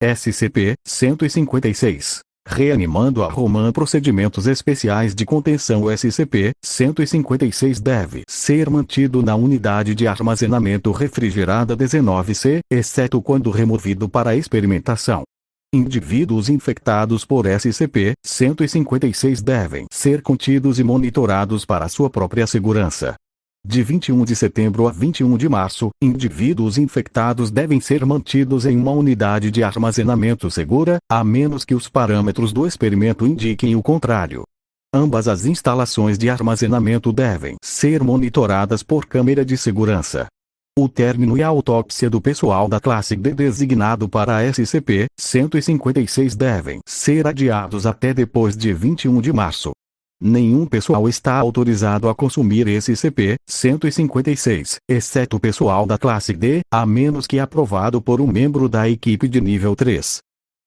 SCP-156. Reanimando a Roman. Procedimentos especiais de contenção. SCP-156 deve ser mantido na unidade de armazenamento refrigerada 19C, exceto quando removido para experimentação. Indivíduos infectados por SCP-156 devem ser contidos e monitorados para sua própria segurança. De 21 de setembro a 21 de março, indivíduos infectados devem ser mantidos em uma unidade de armazenamento segura, a menos que os parâmetros do experimento indiquem o contrário. Ambas as instalações de armazenamento devem ser monitoradas por câmera de segurança. O término e a autópsia do pessoal da classe D designado para a SCP-156 devem ser adiados até depois de 21 de março. Nenhum pessoal está autorizado a consumir SCP-156, exceto o pessoal da classe D, a menos que aprovado por um membro da equipe de nível 3.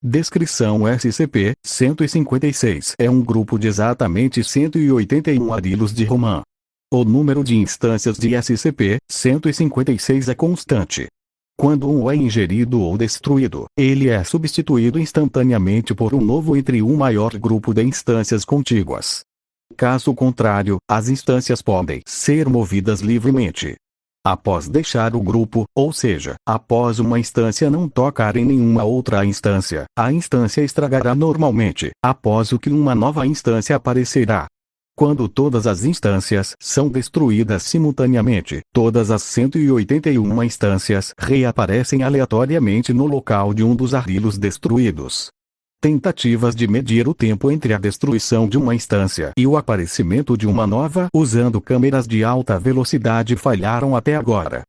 Descrição: SCP-156 é um grupo de exatamente 181 arilos de Roman. O número de instâncias de SCP-156 é constante. Quando um é ingerido ou destruído, ele é substituído instantaneamente por um novo entre um maior grupo de instâncias contíguas. Caso contrário, as instâncias podem ser movidas livremente. Após deixar o grupo, ou seja, após uma instância não tocar em nenhuma outra instância, a instância estragará normalmente, após o que uma nova instância aparecerá. Quando todas as instâncias são destruídas simultaneamente, todas as 181 instâncias reaparecem aleatoriamente no local de um dos arilos destruídos. Tentativas de medir o tempo entre a destruição de uma instância e o aparecimento de uma nova usando câmeras de alta velocidade falharam até agora.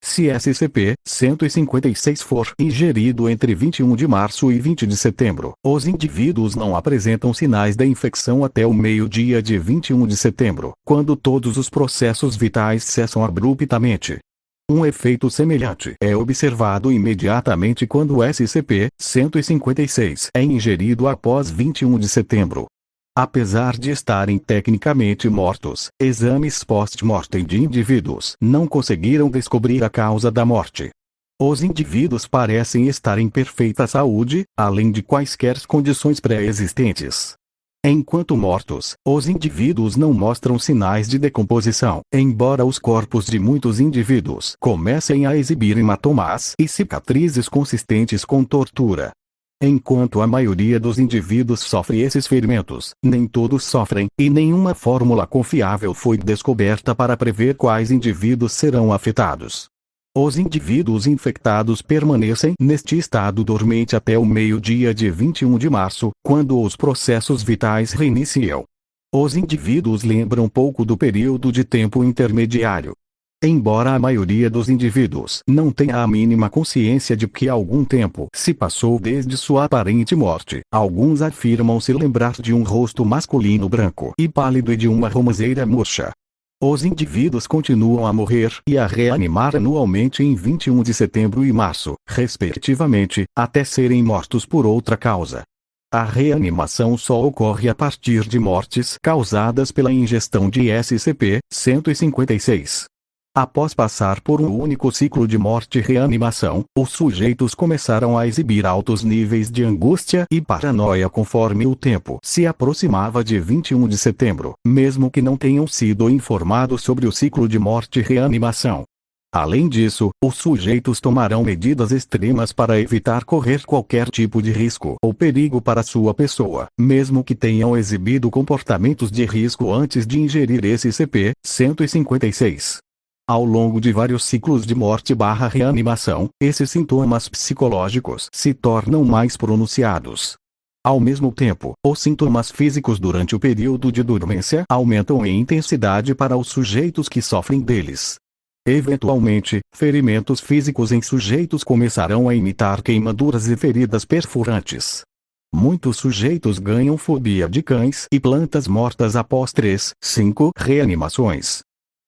Se SCP-156 for ingerido entre 21 de março e 20 de setembro, os indivíduos não apresentam sinais da infecção até o meio-dia de 21 de setembro, quando todos os processos vitais cessam abruptamente. Um efeito semelhante é observado imediatamente quando o SCP-156 é ingerido após 21 de setembro. Apesar de estarem tecnicamente mortos, exames post-mortem de indivíduos não conseguiram descobrir a causa da morte. Os indivíduos parecem estar em perfeita saúde, além de quaisquer condições pré-existentes. Enquanto mortos, os indivíduos não mostram sinais de decomposição, embora os corpos de muitos indivíduos comecem a exibir hematomas e cicatrizes consistentes com tortura. Enquanto a maioria dos indivíduos sofre esses ferimentos, nem todos sofrem, e nenhuma fórmula confiável foi descoberta para prever quais indivíduos serão afetados. Os indivíduos infectados permanecem neste estado dormente até o meio-dia de 21 de março, quando os processos vitais reiniciam. Os indivíduos lembram pouco do período de tempo intermediário. Embora a maioria dos indivíduos não tenha a mínima consciência de que algum tempo se passou desde sua aparente morte, alguns afirmam se lembrar de um rosto masculino branco e pálido e de uma romazeira murcha. Os indivíduos continuam a morrer e a reanimar anualmente em 21 de setembro e março, respectivamente, até serem mortos por outra causa. A reanimação só ocorre a partir de mortes causadas pela ingestão de SCP-156. Após passar por um único ciclo de morte e reanimação, os sujeitos começaram a exibir altos níveis de angústia e paranoia conforme o tempo se aproximava de 21 de setembro, mesmo que não tenham sido informados sobre o ciclo de morte e reanimação. Além disso, os sujeitos tomarão medidas extremas para evitar correr qualquer tipo de risco ou perigo para sua pessoa, mesmo que tenham exibido comportamentos de risco antes de ingerir SCP-156. Ao longo de vários ciclos de morte/reanimação, esses sintomas psicológicos se tornam mais pronunciados. Ao mesmo tempo, os sintomas físicos durante o período de dormência aumentam em intensidade para os sujeitos que sofrem deles. Eventualmente, ferimentos físicos em sujeitos começarão a imitar queimaduras e feridas perfurantes. Muitos sujeitos ganham fobia de cães e plantas mortas após 3-5 reanimações.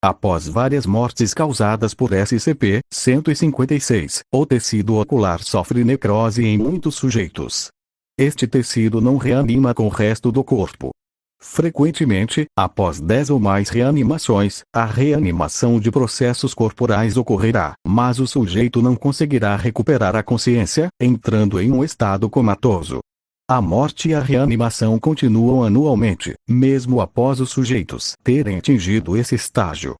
Após várias mortes causadas por SCP-156, o tecido ocular sofre necrose em muitos sujeitos. Este tecido não reanima com o resto do corpo. Frequentemente, após 10 ou mais reanimações, a reanimação de processos corporais ocorrerá, mas o sujeito não conseguirá recuperar a consciência, entrando em um estado comatoso. A morte e a reanimação continuam anualmente, mesmo após os sujeitos terem atingido esse estágio.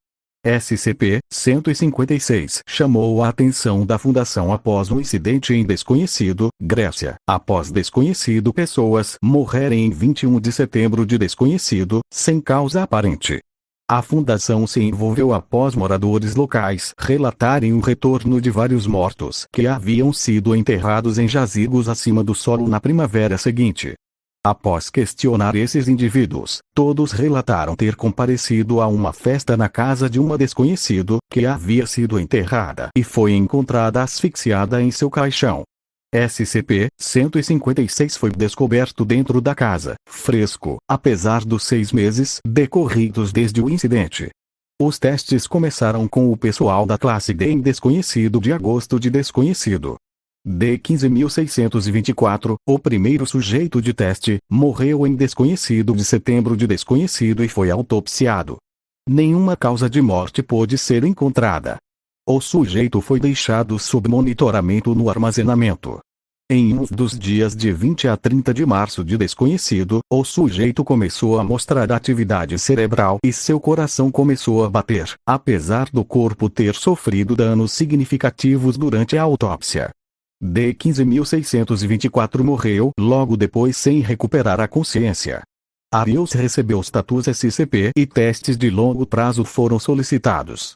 SCP-156 chamou a atenção da Fundação após um incidente em Desconhecido, Grécia. Após Desconhecido pessoas morrerem em 21 de setembro de Desconhecido, sem causa aparente. A Fundação se envolveu após moradores locais relatarem o retorno de vários mortos que haviam sido enterrados em jazigos acima do solo na primavera seguinte. Após questionar esses indivíduos, todos relataram ter comparecido a uma festa na casa de uma desconhecido, que havia sido enterrada e foi encontrada asfixiada em seu caixão. SCP-156 foi descoberto dentro da casa, fresco, apesar dos 6 meses decorridos desde o incidente. Os testes começaram com o pessoal da classe D em Desconhecido de agosto de Desconhecido. D15.624, o primeiro sujeito de teste, morreu em Desconhecido de setembro de Desconhecido e foi autopsiado. Nenhuma causa de morte pôde ser encontrada. O sujeito foi deixado sob monitoramento no armazenamento. Em um dos dias de 20 a 30 de março de Desconhecido, o sujeito começou a mostrar atividade cerebral e seu coração começou a bater, apesar do corpo ter sofrido danos significativos durante a autópsia. D15.624 morreu logo depois sem recuperar a consciência. Arius recebeu status SCP e testes de longo prazo foram solicitados.